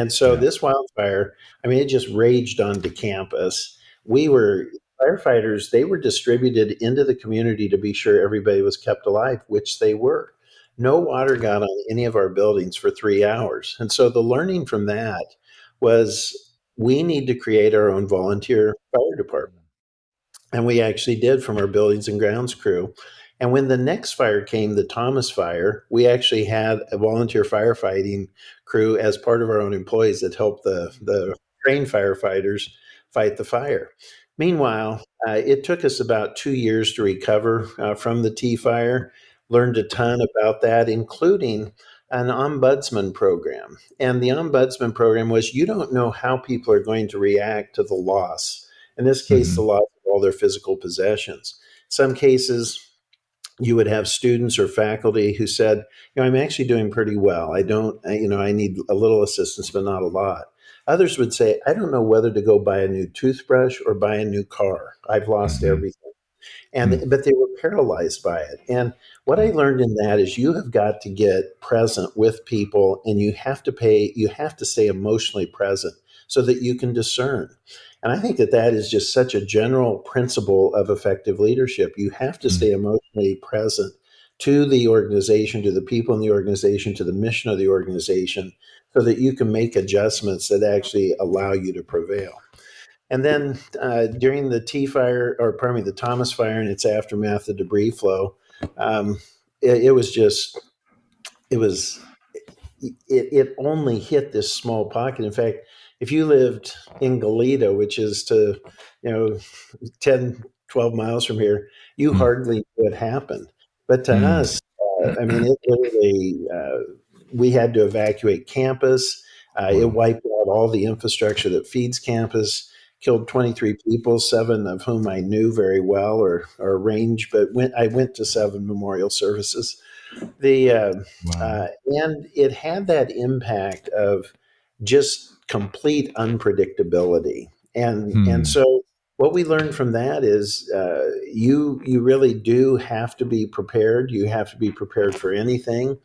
And so Yeah. this wildfire, I mean, it just raged onto campus. We were firefighters, they were distributed into the community to be sure everybody was kept alive, which they were. No water got on any of our buildings for 3 hours. And so the learning from that was we need to create our own volunteer fire department. And we actually did from our buildings and grounds crew. And when the next fire came, the Thomas fire, we actually had a volunteer firefighting crew as part of our own employees that helped the trained firefighters fight the fire. Meanwhile, it took us about 2 years to recover from the T fire, learned a ton about that, including an ombudsman program. And the ombudsman program was you don't know how people are going to react to the loss. In this case, the Hmm. loss of all their physical possessions. Some cases, you would have students or faculty who said, I'm actually doing pretty well. I don't, I need a little assistance, but not a lot. Others would say, I don't know whether to go buy a new toothbrush or buy a new car. I've lost Hmm. everything. But they were paralyzed by it. And what I learned in that is you have got to get present with people, and you have to stay emotionally present so that you can discern. And I think that that is just such a general principle of effective leadership. You have to Hmm. stay emotionally present to the organization, to the people in the organization, to the mission of the organization, so that you can make adjustments that actually allow you to prevail. And then during the T fire, or pardon me, the Thomas fire and its aftermath, the debris flow, um, it was just, it was, it only hit this small pocket. In fact, if you lived in Goleta, which is to, you know, 10, 12 miles from here, you Hmm. hardly knew what happened. But to Hmm. us, I mean, it literally, we had to evacuate campus. It Wow. wiped out all the infrastructure that feeds campus, killed 23 people, seven of whom I knew very well or arranged, but I went to seven memorial services. The Wow. And it had that impact of just complete unpredictability, and Hmm. so what we learned from that is you really do have to be prepared. You have to be prepared for anything.